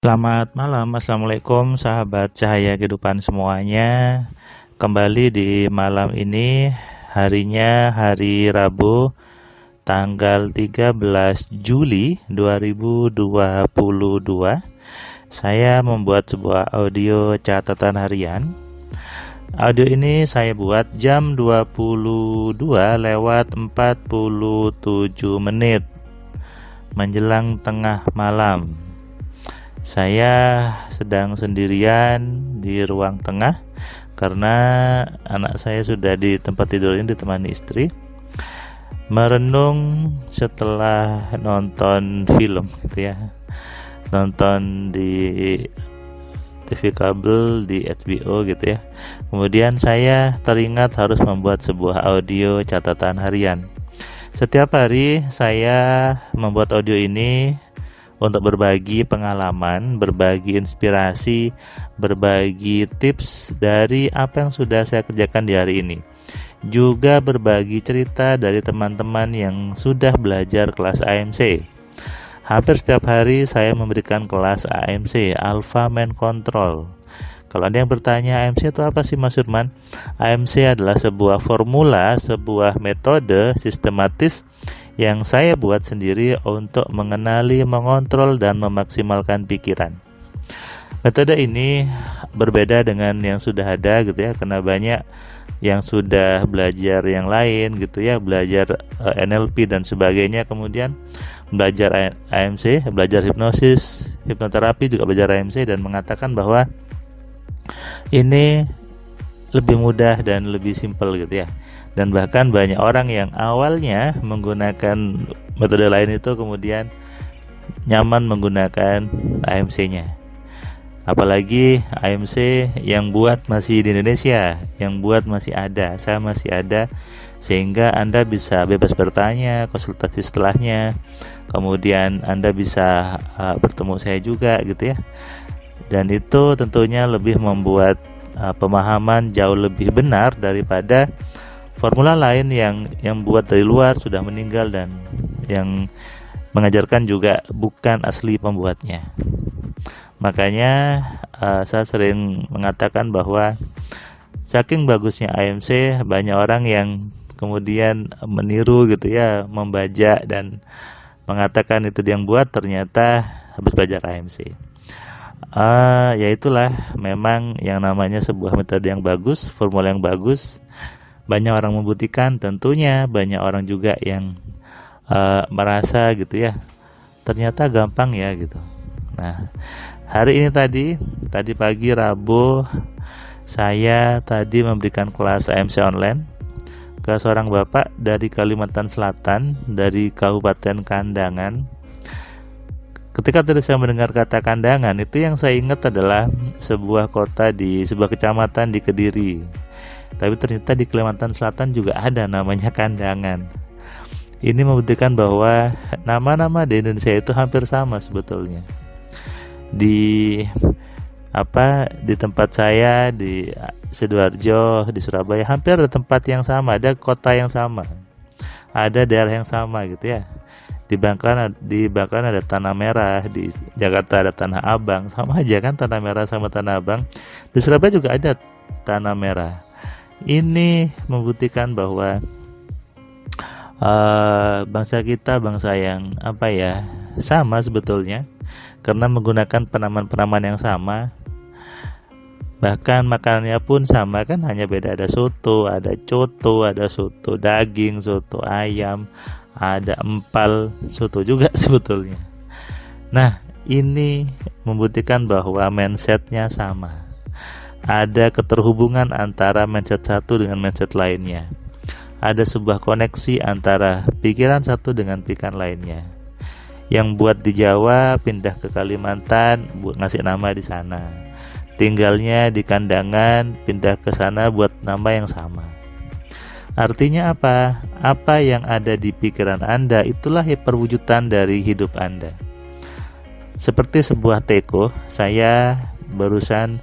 Selamat malam, Assalamualaikum sahabat cahaya kehidupan semuanya. Kembali di malam ini, harinya hari Rabu, tanggal 13 Juli 2022. Saya membuat sebuah audio catatan harian. Audio ini saya buat jam 22:47 menjelang tengah malam. Saya sedang sendirian di ruang tengah karena anak saya sudah di tempat tidur ini ditemani istri, merenung setelah nonton film gitu ya, nonton di TV kabel, di HBO gitu ya. Kemudian saya teringat harus membuat sebuah audio catatan harian. Setiap hari saya membuat audio ini untuk berbagi pengalaman, berbagi inspirasi, berbagi tips dari apa yang sudah saya kerjakan di hari ini. Juga berbagi cerita dari teman-teman yang sudah belajar kelas AMC. Hampir setiap hari saya memberikan kelas AMC, Alpha Man Control. Kalau ada yang bertanya, AMC itu apa sih Mas Firman? AMC adalah sebuah formula, sebuah metode sistematis yang saya buat sendiri untuk mengenali, mengontrol, dan memaksimalkan pikiran. Metode ini berbeda dengan yang sudah ada gitu ya, karena banyak yang sudah belajar yang lain gitu ya, belajar NLP dan sebagainya, kemudian belajar AMC, belajar hipnosis, hipnoterapi juga belajar AMC dan mengatakan bahwa ini lebih mudah dan lebih simpel gitu ya. Dan bahkan banyak orang yang awalnya menggunakan metode lain itu kemudian nyaman menggunakan AMC-nya. Apalagi AMC yang buat masih di Indonesia, yang buat masih ada, saya masih ada, sehingga Anda bisa bebas bertanya, konsultasi setelahnya. Kemudian Anda bisa bertemu saya juga gitu ya. Dan itu tentunya lebih membuat pemahaman jauh lebih benar daripada formula lain yang buat dari luar sudah meninggal dan yang mengajarkan juga bukan asli pembuatnya. Makanya saya sering mengatakan bahwa saking bagusnya AMC, banyak orang yang kemudian meniru gitu ya, membajak dan mengatakan itu yang buat, ternyata habis belajar AMC. Ya itulah, memang yang namanya sebuah metode yang bagus, formula yang bagus, banyak orang membuktikan, tentunya banyak orang juga yang merasa gitu ya, ternyata gampang ya gitu. Nah, hari ini tadi pagi Rabu, saya tadi memberikan kelas AMC online ke seorang bapak dari Kalimantan Selatan, dari Kabupaten Kandangan. Ketika tadi saya mendengar kata Kandangan, itu yang saya ingat adalah sebuah kota di sebuah kecamatan di Kediri. Tapi ternyata di Kalimantan Selatan juga ada namanya Kandangan. Ini membuktikan bahwa nama-nama di Indonesia itu hampir sama sebetulnya. Di tempat saya di Sidoarjo, di Surabaya, hampir ada tempat yang sama, ada kota yang sama, ada daerah yang sama gitu ya. Di Bangkalan ada Tanah Merah, di Jakarta ada Tanah Abang, sama aja kan Tanah Merah sama Tanah Abang. Di Surabaya juga ada Tanah Merah. Ini membuktikan bahwa bangsa kita bangsa yang sama sebetulnya, karena menggunakan penamaan-penamaan yang sama. Bahkan makanannya pun sama kan, hanya beda ada soto, ada coto, ada soto daging, soto ayam, ada empal, soto juga sebetulnya. Nah, ini membuktikan bahwa mindsetnya sama. Ada keterhubungan antara mindset satu dengan mindset lainnya. Ada sebuah koneksi antara pikiran satu dengan pikiran lainnya. Yang buat di Jawa pindah ke Kalimantan buat ngasih nama di sana. Tinggalnya di Kandangan pindah ke sana buat nama yang sama. Artinya apa? Apa yang ada di pikiran Anda itulah perwujudan dari hidup Anda. Seperti sebuah teko, saya barusan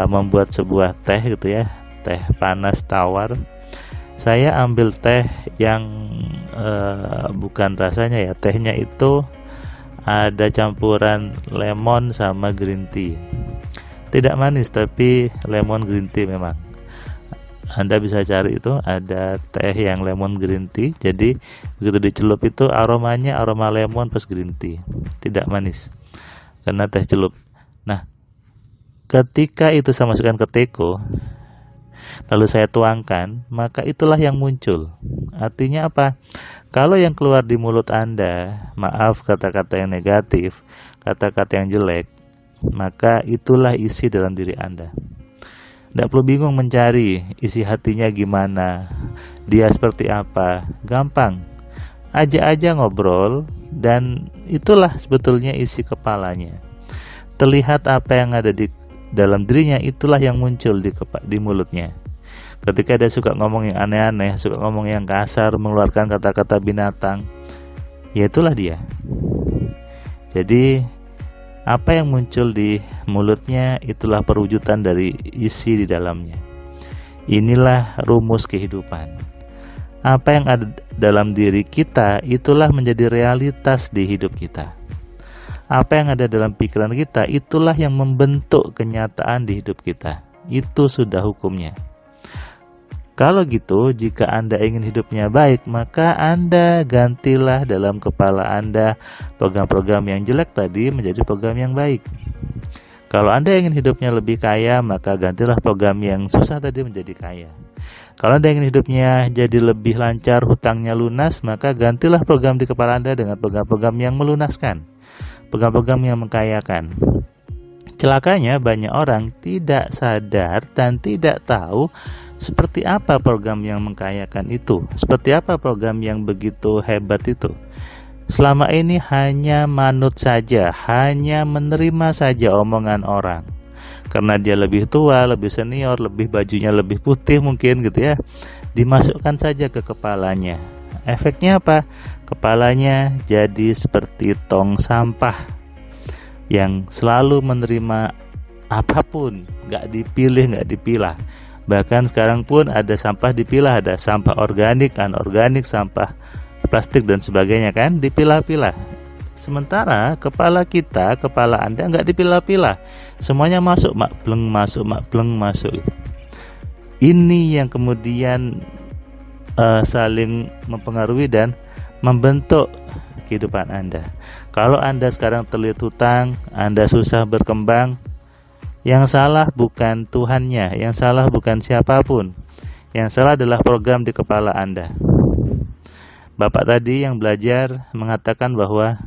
membuat sebuah teh gitu ya, teh panas tawar. Saya ambil teh yang bukan rasanya ya, tehnya itu ada campuran lemon sama green tea. Tidak manis tapi lemon green tea memang. Anda bisa cari itu, ada teh yang lemon green tea. Jadi begitu dicelup itu aromanya aroma lemon plus green tea. Tidak manis karena teh celup. Nah, ketika itu saya masukkan ke teko, lalu saya tuangkan, maka itulah yang muncul. Artinya apa? Kalau yang keluar di mulut Anda, maaf kata-kata yang negatif, kata-kata yang jelek, maka itulah isi dalam diri Anda. Tidak perlu bingung mencari isi hatinya gimana, dia seperti apa. Gampang, aja ngobrol, dan itulah sebetulnya isi kepalanya. Terlihat apa yang ada di dalam dirinya, itulah yang muncul di mulutnya. Ketika dia suka ngomong yang aneh-aneh, suka ngomong yang kasar, mengeluarkan kata-kata binatang, ya itulah dia. Jadi apa yang muncul di mulutnya, itulah perwujudan dari isi di dalamnya. Inilah rumus kehidupan. Apa yang ada dalam diri kita, itulah menjadi realitas di hidup kita. Apa yang ada dalam pikiran kita, itulah yang membentuk kenyataan di hidup kita. Itu sudah hukumnya. Kalau gitu, jika Anda ingin hidupnya baik, maka Anda gantilah dalam kepala Anda program-program yang jelek tadi menjadi program yang baik. Kalau Anda ingin hidupnya lebih kaya, maka gantilah program yang susah tadi menjadi kaya. Kalau Anda ingin hidupnya jadi lebih lancar, hutangnya lunas, maka gantilah program di kepala Anda dengan program-program yang melunaskan, program-program yang mengkayakan. Celakanya banyak orang tidak sadar dan tidak tahu seperti apa program yang mengkayakan itu, seperti apa program yang begitu hebat itu. Selama ini hanya manut saja, hanya menerima saja omongan orang. Karena dia lebih tua, lebih senior, lebih bajunya lebih putih mungkin gitu ya, dimasukkan saja ke kepalanya. Efeknya apa? Kepalanya jadi seperti tong sampah yang selalu menerima apapun, nggak dipilih, nggak dipilah. Bahkan sekarang pun ada sampah dipilah, ada sampah organik, anorganik, sampah plastik dan sebagainya kan, dipilah-pilah. Sementara kepala kita, kepala Anda nggak dipilah-pilah, semuanya masuk, makbleng masuk. Ini yang kemudian saling mempengaruhi dan membentuk kehidupan Anda. Kalau Anda sekarang terlilit hutang, Anda susah berkembang, yang salah bukan Tuhannya, yang salah bukan siapapun. Yang salah adalah program di kepala Anda. Bapak tadi yang belajar mengatakan bahwa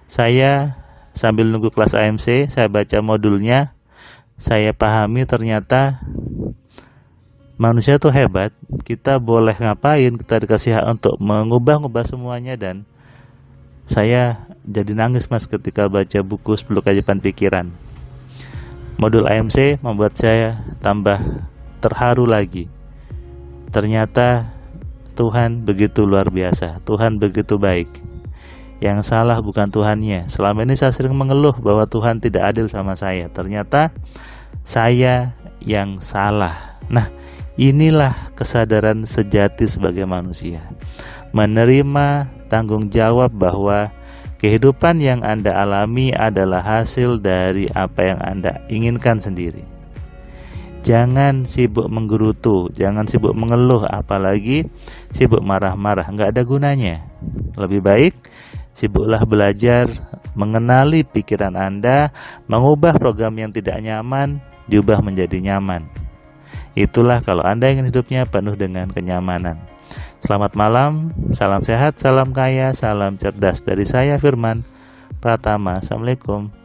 saya sambil nunggu kelas AMC, saya baca modulnya, saya pahami ternyata manusia itu hebat. Kita boleh ngapain, kita dikasih hak untuk mengubah semuanya. Dan saya jadi nangis mas ketika baca buku 10 Keajaiban Pikiran. Modul AMC membuat saya tambah terharu lagi. Ternyata Tuhan begitu luar biasa, Tuhan begitu baik. Yang salah bukan Tuhannya. Selama ini saya sering mengeluh bahwa Tuhan tidak adil sama saya. Ternyata saya yang salah. Nah, inilah kesadaran sejati sebagai manusia. Menerima tanggung jawab bahwa kehidupan yang Anda alami adalah hasil dari apa yang Anda inginkan sendiri. Jangan sibuk menggerutu, jangan sibuk mengeluh, apalagi sibuk marah-marah, nggak ada gunanya. Lebih baik sibuklah belajar mengenali pikiran Anda, mengubah program yang tidak nyaman, diubah menjadi nyaman. Itulah kalau Anda ingin hidupnya penuh dengan kenyamanan. Selamat malam, salam sehat, salam kaya, salam cerdas dari saya Firman Pratama. Assalamualaikum.